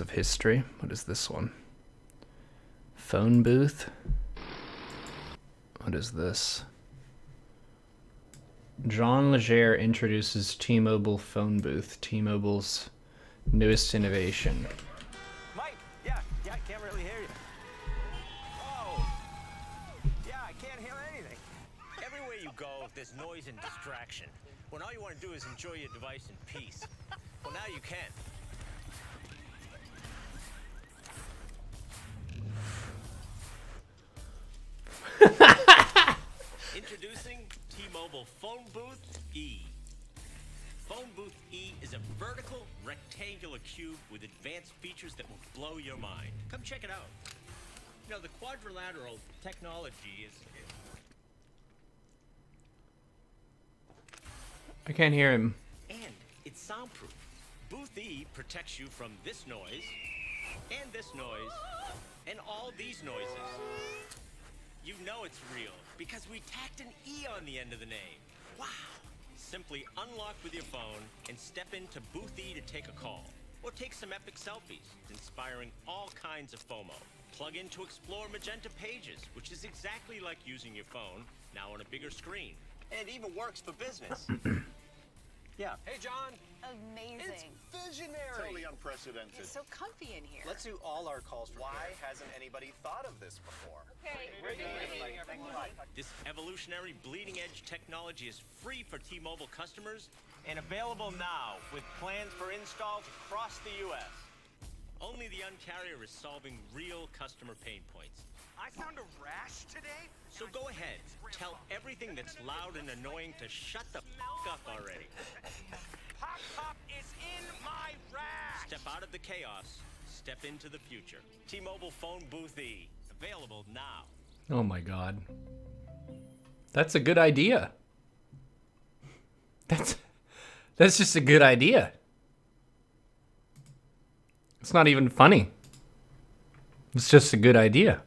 of history. What is this one? Phone booth. What is this? John Legere introduces T-Mobile phone booth, T-Mobile's newest innovation. Mike, yeah, I can't really hear you. Oh, yeah, I can't hear anything. Everywhere you go, there's noise and distraction. When all you want to do is enjoy your device in peace. Well, now you can. Introducing T-Mobile Phone Booth E. Phone Booth E is a vertical, rectangular cube with advanced features that will blow your mind. Come check it out. You know, the quadrilateral technology is... I can't hear him. And it's soundproof. Booth E protects you from this noise, and this noise, and all these noises. You know it's real because we tacked an E on the end of the name. Wow! Simply unlock with your phone and step into Booth E to take a call. Or take some epic selfies, inspiring all kinds of FOMO. Plug in to explore magenta pages, which is exactly like using your phone, now on a bigger screen. And it even works for business. Yeah. Hey, John. Amazing. It's visionary. Totally unprecedented. It's so comfy in here. Let's do all our calls from Why hasn't anybody thought of this before? Okay. This evolutionary bleeding-edge technology is free for T-Mobile customers and available now with plans for installs across the U.S. Only the Un-carrier is solving real customer pain points. I found a rash today. So go ahead, tell everything that's loud and annoying to shut the f*** up already. Pop is in my rash. Step out of the chaos, step into the future. T-Mobile Phone Booth E, available now. Oh my god. That's a good idea. That's just a good idea. It's not even funny. It's just a good idea.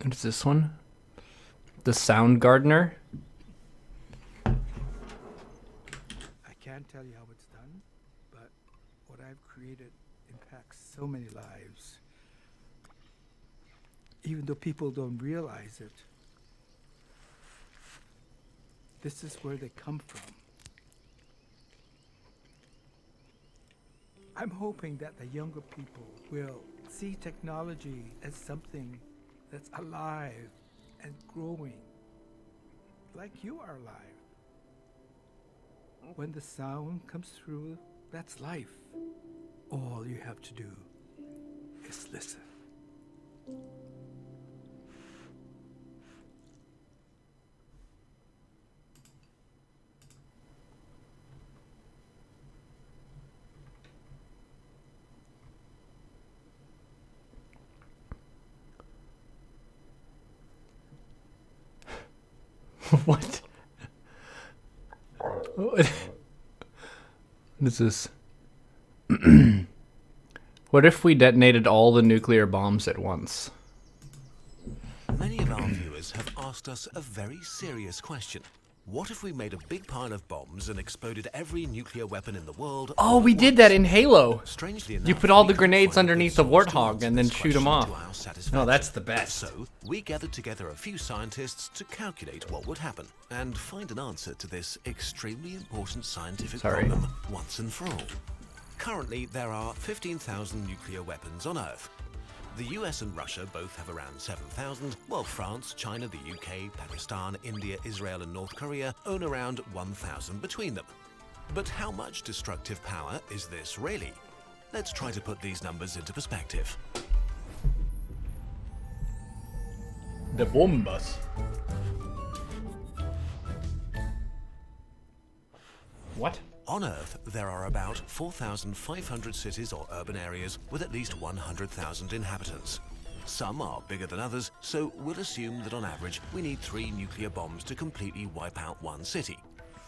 What is this one? The Sound Gardener. I can't tell you how it's done, but what I've created impacts so many lives. Even though people don't realize it, this is where they come from. I'm hoping that the younger people will see technology as something that's alive and growing, like you are alive. When the sound comes through, that's life. All you have to do is listen. What? What is this? What if we detonated all the nuclear bombs at once? Many of our viewers have asked us a very serious question. What if we made a big pile of bombs and exploded every nuclear weapon in the world? Oh, we did that in Halo. Strangely enough, You put all we the couldn't grenades find a underneath good the source to Warthog answer and then this shoot 'em question off. to our No, satisfaction. that's the best. So, we gathered together a few scientists to calculate what would happen and find an answer to this extremely important scientific problem once and for all. Currently, there are 15,000 nuclear weapons on Earth. The US and Russia both have around 7,000, while France, China, the UK, Pakistan, India, Israel and North Korea own around 1,000 between them. But how much destructive power is this really? Let's try to put these numbers into perspective. The bombas. What? On Earth, there are about 4,500 cities or urban areas with at least 100,000 inhabitants. Some are bigger than others, so we'll assume that on average we need 3 nuclear bombs to completely wipe out one city.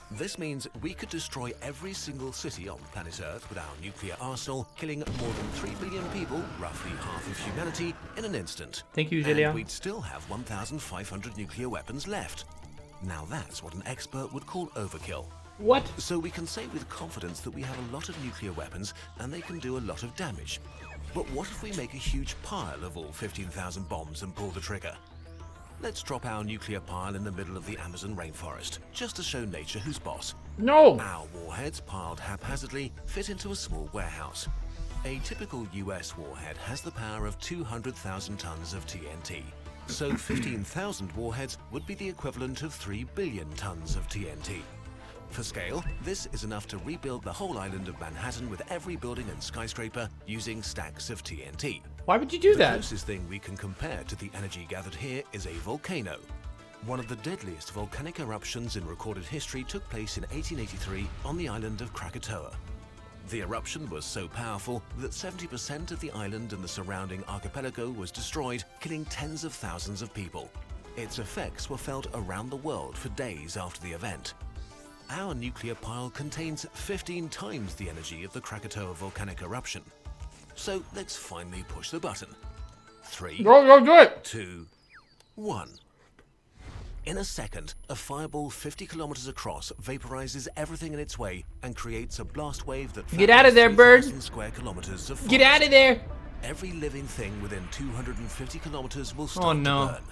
This means we could destroy every single city on planet Earth with our nuclear arsenal, killing more than 3 billion people, roughly half of humanity, in an instant. Thank you, And Julia. we'd still have 1,500 nuclear weapons left. Now that's what an expert would call overkill. What? So we can say with confidence that we have a lot of nuclear weapons and they can do a lot of damage. But what if we make a huge pile of all 15,000 bombs and pull the trigger? Let's drop our nuclear pile in the middle of the Amazon rainforest, just to show nature who's boss. No! Our warheads, piled haphazardly, fit into a small warehouse. A typical US warhead has the power of 200,000 tons of TNT. So 15,000 warheads would be the equivalent of 3 billion tons of TNT. For scale, this is enough to rebuild the whole island of Manhattan with every building and skyscraper using stacks of TNT. Why would you do The that? closest thing we can compare to the energy gathered here is a volcano. One of the deadliest volcanic eruptions in recorded history took place in 1883 on the island of Krakatoa. The eruption was so powerful that 70% of the island and the surrounding archipelago was destroyed, killing tens of thousands of people. Its effects were felt around the world for days after the event. Our nuclear pile contains 15 times the energy of the Krakatoa volcanic eruption. So let's finally push the button. 3, Go do it! 2, 1. In a second, a fireball 50 kilometers across vaporizes everything in its way and creates a blast wave that Get out of there, bird! 3,000 square kilometers of Get forest. out of there! Every living thing within 250 kilometers will start Oh, no. to burn.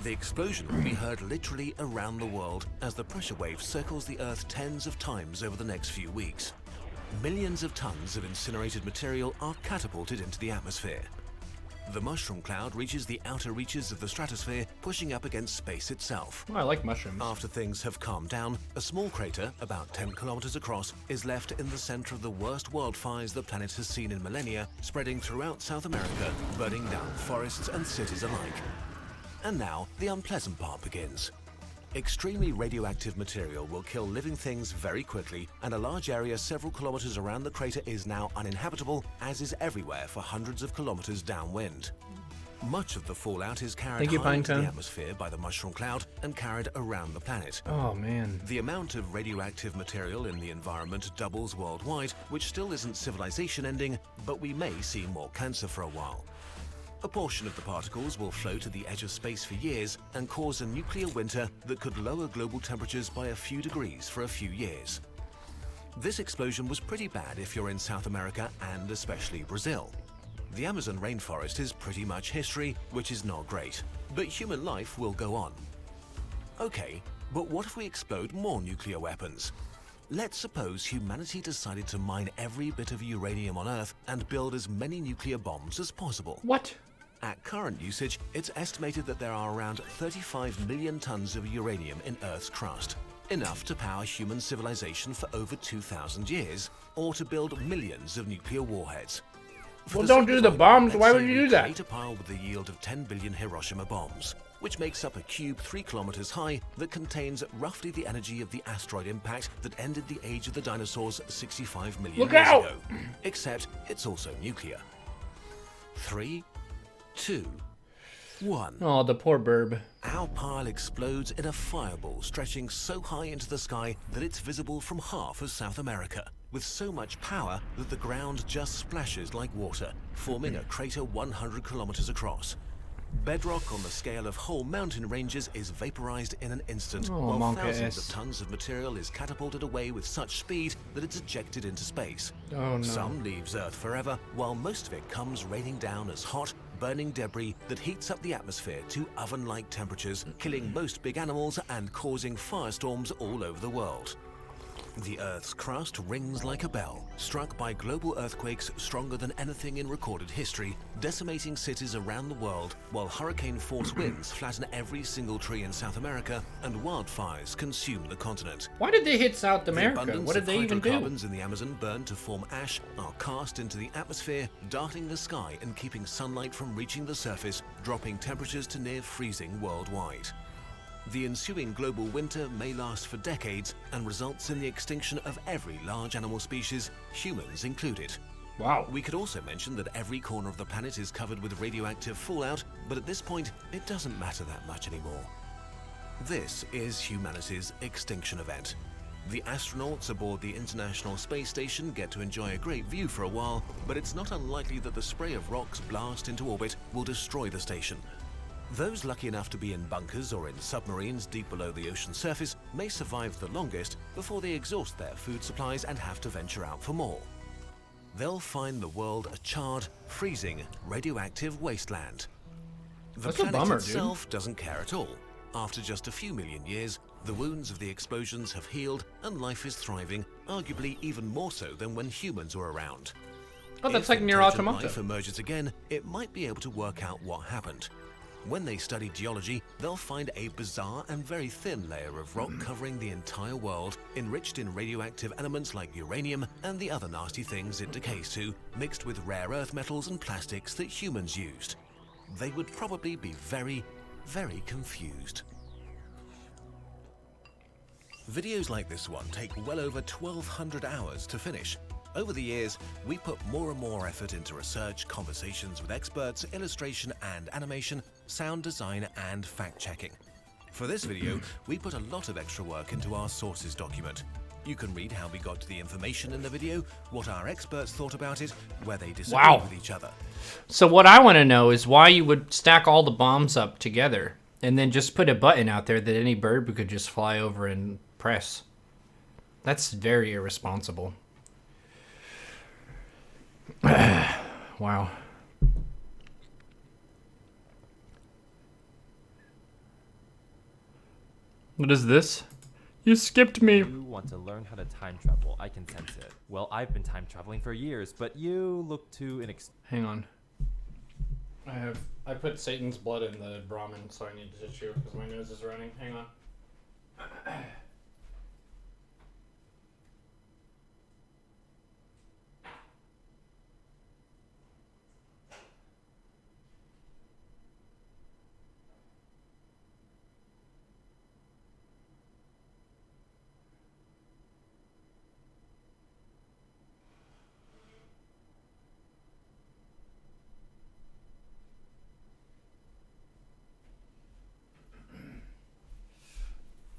The explosion will be heard literally around the world as the pressure wave circles the Earth tens of times over the next few weeks. Millions of tons of incinerated material are catapulted into the atmosphere. The mushroom cloud reaches the outer reaches of the stratosphere, pushing up against space itself. Oh, I like mushrooms. After things have calmed down, a small crater, about 10 kilometers across, is left in the center of the worst wildfires the planet has seen in millennia, spreading throughout South America, burning down forests and cities alike. And now, the unpleasant part begins. Extremely radioactive material will kill living things very quickly, and a large area several kilometers around the crater is now uninhabitable, as is everywhere for hundreds of kilometers downwind. Much of the fallout is carried Thank you, high into the Pinecone. atmosphere by the mushroom cloud and carried around the planet. Oh, man. The amount of radioactive material in the environment doubles worldwide, which still isn't civilization ending, but we may see more cancer for a while. A portion of the particles will float at the edge of space for years and cause a nuclear winter that could lower global temperatures by a few degrees for a few years. This explosion was pretty bad if you're in South America and especially Brazil. The Amazon rainforest is pretty much history, which is not great, but human life will go on. Okay, but what if we explode more nuclear weapons? Let's suppose humanity decided to mine every bit of uranium on Earth and build as many nuclear bombs as possible. What? At current usage, it's estimated that there are around 35 million tons of uranium in Earth's crust, enough to power human civilization for over 2,000 years, or to build millions of nuclear warheads. For Well, the don't sake do of the argument, bombs. let's Why say would you we do that? create a pile with the yield of 10 billion Hiroshima bombs, which makes up a cube 3 kilometers high that contains roughly the energy of the asteroid impact that ended the age of the dinosaurs 65 million Look years out! ago. Except it's also nuclear. 3, 2, 1. Oh, the poor burb. Our pile explodes in a fireball stretching so high into the sky that it's visible from half of South America, with so much power that the ground just splashes like water, forming a crater 100 kilometers across. Bedrock on the scale of whole mountain ranges is vaporized in an instant, Oh, while Monka thousands S. of tons of material is catapulted away with such speed that it's ejected into space. Oh, no. Some leaves Earth forever, while most of it comes raining down as hot, burning debris that heats up the atmosphere to oven-like temperatures, killing most big animals and causing firestorms all over the world. The Earth's crust rings like a bell, struck by global earthquakes stronger than anything in recorded history, decimating cities around the world, while hurricane-force winds flatten every single tree in South America and wildfires consume the continent. Why did they hit South The America? abundance What did of they even do? hydrocarbons in the Amazon burn to form ash are cast into the atmosphere, darting the sky and keeping sunlight from reaching the surface, dropping temperatures to near freezing worldwide. The ensuing global winter may last for decades and results in the extinction of every large animal species, humans included. Wow. We could also mention that every corner of the planet is covered with radioactive fallout, but at this point, it doesn't matter that much anymore. This is humanity's extinction event. The astronauts aboard the International Space Station get to enjoy a great view for a while, but it's not unlikely that the spray of rocks blast into orbit will destroy the station. Those lucky enough to be in bunkers or in submarines deep below the ocean surface may survive the longest before they exhaust their food supplies and have to venture out for more. They'll find the world a charred, freezing, radioactive wasteland. The That's a planet bummer, itself doesn't care at all. After just a few million years, the wounds of the explosions have healed and life is thriving, arguably even more so than when humans were around. Oh, that's If like Neuro intelligent Automata. life emerges again, it might be able to work out what happened. When they study geology, they'll find a bizarre and very thin layer of rock covering the entire world, enriched in radioactive elements like uranium and the other nasty things it decays to, mixed with rare earth metals and plastics that humans used. They would probably be very, very confused. Videos like this one take well over 1,200 hours to finish. Over the years, we put more and more effort into research, conversations with experts, illustration and animation, sound design and fact-checking. For this video, we put a lot of extra work into our sources document. You can read how we got to the information in the video, what our experts thought about it, where they disagreed with each other. So what I want to know is why you would stack all the bombs up together and then just put a button out there that any bird could just fly over and press. That's very irresponsible. Wow. What is this? You skipped me. You want to learn how to time travel. I can sense it. Well, I've been time traveling for years, but you look too Hang on. I put Satan's blood in the Brahmin, so I need tissue because my nose is running. Hang on.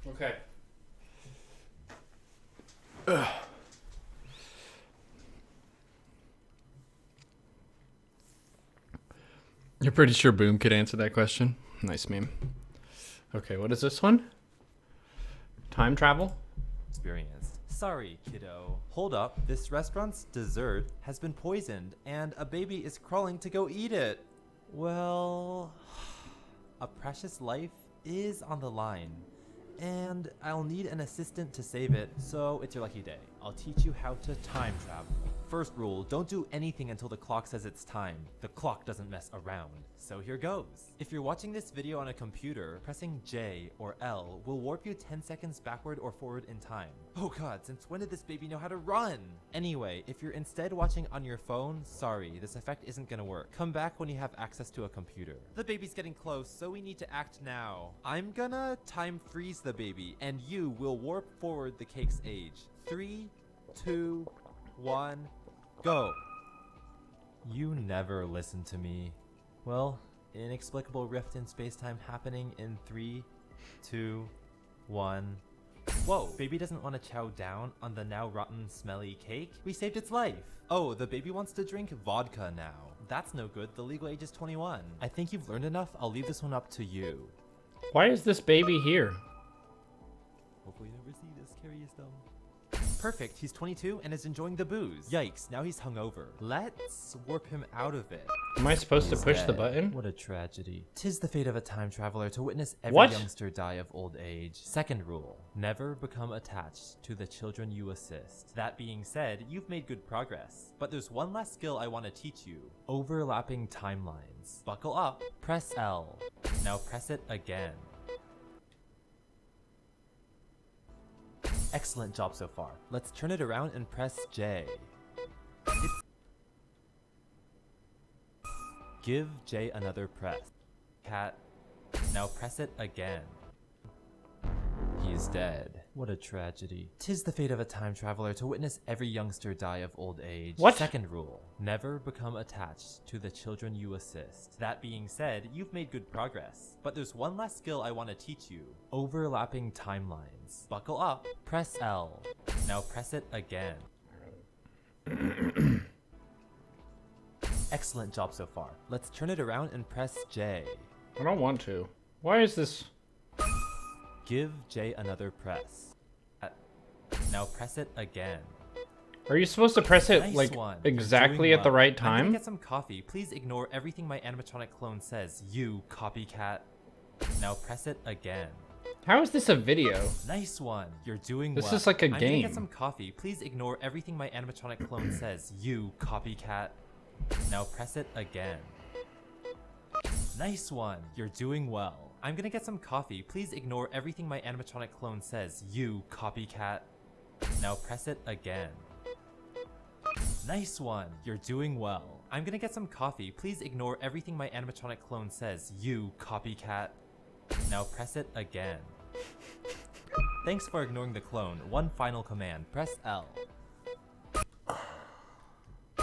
Okay. Ugh. You're pretty sure Boom could answer that question? Nice meme. Okay, what is this one? Time travel? experienced. Sorry, kiddo. Hold up, this restaurant's dessert has been poisoned and a baby is crawling to go eat it. Well, a precious life is on the line. And I'll need an assistant to save it, so it's your lucky day. I'll teach you how to time travel. First rule, don't do anything until the clock says it's time. The clock doesn't mess around. So here goes. If you're watching this video on a computer, pressing J or L will warp you 10 seconds backward or forward in time. Oh god, since when did this baby know how to run? Anyway, if you're instead watching on your phone, sorry, this effect isn't gonna work. Come back when you have access to a computer. The baby's getting close, so we need to act now. I'm gonna time freeze the baby, and you will warp forward the cake's age. 3, 2, 1, go. You never listen to me. Well, inexplicable rift in space-time happening in 3, 2, 1. Whoa, baby doesn't want to chow down on the now rotten, smelly cake. We saved its life. Oh, the baby wants to drink vodka now. That's no good, the legal age is 21. I think you've learned enough, I'll leave this one up to you. Why is this baby here? Hopefully you never see this, curious dumb. Perfect, he's 22 and is enjoying the booze. Yikes, now he's hungover. Let's warp him out of it. Am I supposed to He's push the dead. button? What a tragedy. 'Tis the fate of a time traveler to witness every What? youngster die of old age. Second rule, never become attached to the children you assist. That being said, you've made good progress. But there's one last skill I want to teach you. Overlapping timelines. Buckle up, press L. Now press it again. Excellent job so far. Let's turn it around and press J. Give J another press. Cat. Now press it again. He is dead. What a tragedy. 'Tis the fate of a time traveler to witness every youngster die of old age. What? Second rule, never become attached to the children you assist. That being said, you've made good progress. But there's one last skill I want to teach you. Overlapping timelines. Buckle up, press L. Now press it again. Excellent job so far. Let's turn it around and press J. I don't want to. Why is this? Give Jay another press. Now press it again. Are you supposed to press it Nice like one. You're exactly doing at the well. right I'm gonna time? get some coffee. Please ignore everything my animatronic clone says. You copycat. Now press it again. How is this a video? Nice one. You're doing This well. is like a I'm gonna game. get some coffee. Please ignore everything my animatronic clone says. You copycat. Now press it again. Nice one. You're doing well. I'm gonna get some coffee. Please ignore everything my animatronic clone says. You copycat. Now press it again. Nice one. You're doing well. I'm gonna get some coffee. Please ignore everything my animatronic clone says. You copycat. Now press it again. Thanks for ignoring the clone. One final command. Press L.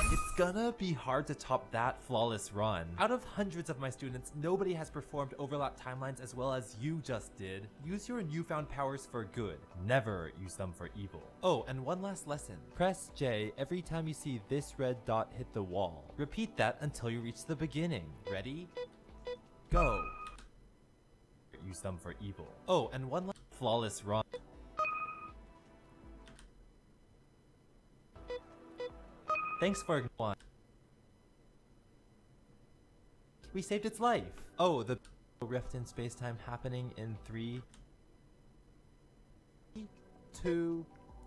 It's gonna be hard to top that flawless run. Out of hundreds of my students, nobody has performed overlap timelines as well as you just did. Use your newfound powers for good. Never use them for evil. Oh, and one last lesson. Press J every time you see this red dot hit the wall. Repeat that until you reach the beginning. Ready? Go. Use them for evil. Oh, and one last flawless run. Thanks for one. We saved its life. Oh, the rift in space-time happening in 3, 2,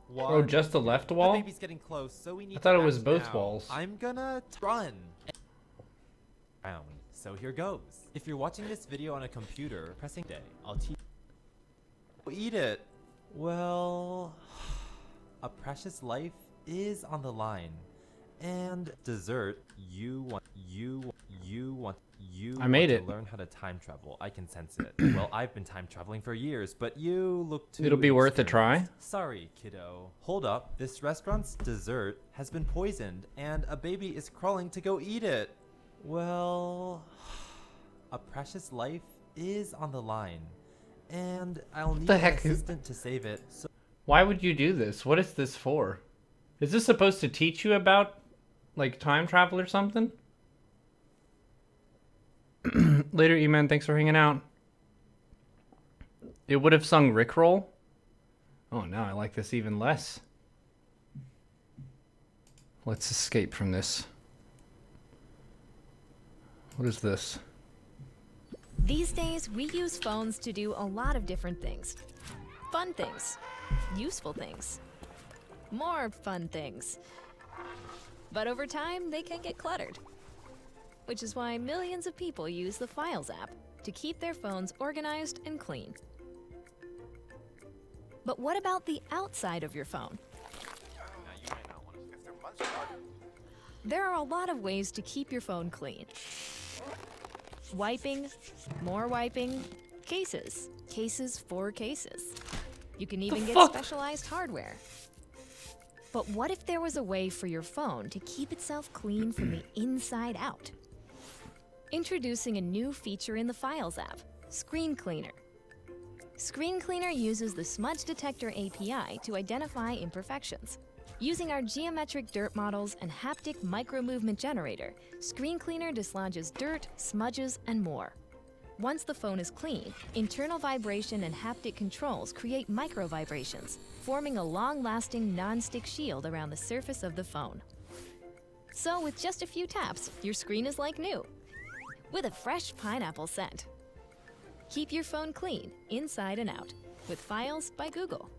1. Oh, just the left The wall? baby's getting close, so we need I thought to it was act both now. walls. I'm gonna run. Round. So here goes. If you're watching this video on a computer, pressing day, I'll teach. Eat it. Well, a precious life is on the line. And dessert, you want I made to it. learn how to time travel. I can sense it. Well, I've been time traveling for years, but you look too It'll be worth a try. experienced. Sorry, kiddo. Hold up. This restaurant's dessert has been poisoned, and a baby is crawling to go eat it. Well, a precious life is on the line, and I'll need the an heck is- assistant to save it. So Why would you do this? What is this for? Is this supposed to teach you about like time travel or something? Later, E-Man, thanks for hanging out. It would have sung Rickroll. Oh, now I like this even less. Let's escape from this. What is this? These days, we use phones to do a lot of different things. Fun things, useful things, more fun things. But over time, they can get cluttered. Which is why millions of people use the Files app to keep their phones organized and clean. But what about the outside of your phone? There are a lot of ways to keep your phone clean. Wiping, more wiping, cases. Cases for cases. You can even get specialized hardware. But what if there was a way for your phone to keep itself clean from the inside out? Introducing a new feature in the Files app, Screen Cleaner. Screen Cleaner uses the Smudge Detector API to identify imperfections. Using our geometric dirt models and haptic micro-movement generator, Screen Cleaner dislodges dirt, smudges, and more. Once the phone is clean, internal vibration and haptic controls create micro-vibrations, forming a long-lasting non-stick shield around the surface of the phone. So with just a few taps, your screen is like new, with a fresh pineapple scent. Keep your phone clean, inside and out, with Files by Google.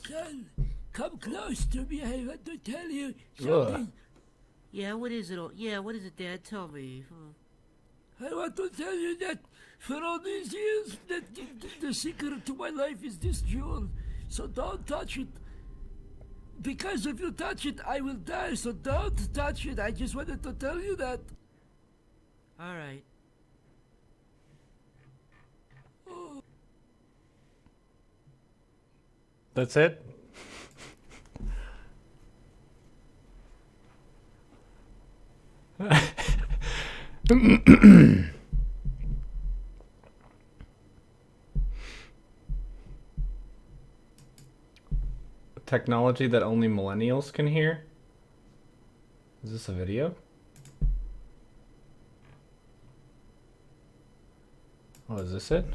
Son, come close to me. I want to tell you something. Yeah, what is it? Yeah, what is it, Dad? Tell me. I want to tell you that for all these years, that the secret to my life is this jewel. So don't touch it. Because if you touch it, I will die. So don't touch it. I just wanted to tell you that. All right. That's it? Technology that only millennials can hear? Is this a video? Oh, is this it?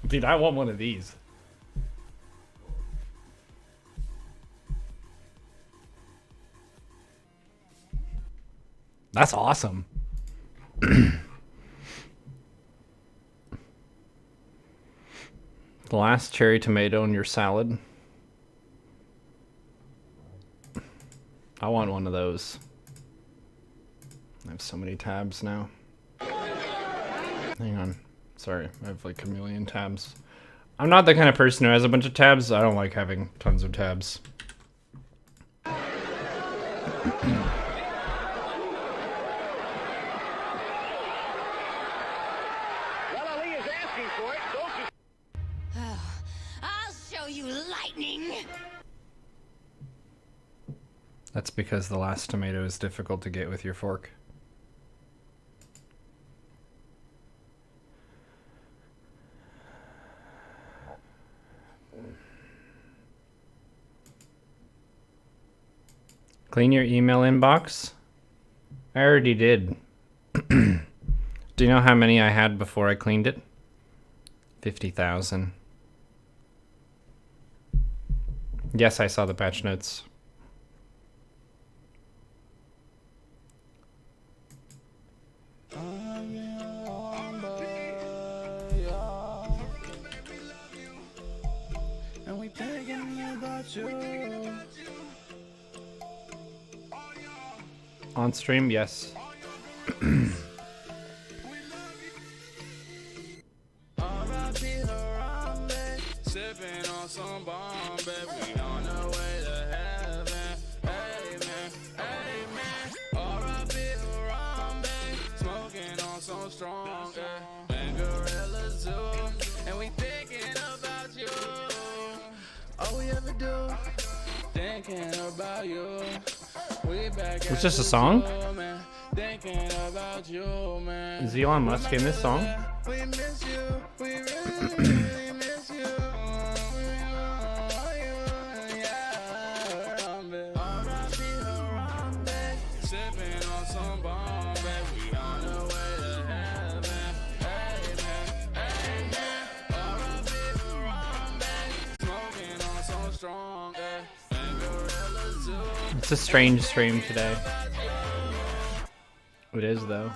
Dude, I want one of these. That's awesome. The last cherry tomato in your salad. I want one of those. I have so many tabs now. Hang on. Sorry, I have like a million tabs. I'm not the kind of person who has a bunch of tabs. I don't like having tons of tabs. I'll show you lightning. That's because the last tomato is difficult to get with your fork. Clean your email inbox? I already did. Do you know how many I had before I cleaned it? 50,000. Yes, I saw the patch notes. And we thinking about you. On stream, yes. Sipping on some Bombay, we on the way to heaven. Amen, amen. R.I.P. Harambe, smoking on some strong, and gorillas too. And we thinking about you. All we ever do, thinking about you. It's just a song? Thinking about you, man. Is Elon Musk in this song? We miss you. We really miss you. Sipping on some Bombay, we on the way to heaven. Amen, amen. R.I.P. Harambe, smoking on some strong, and gorillas too. It's a strange stream today. It is, though.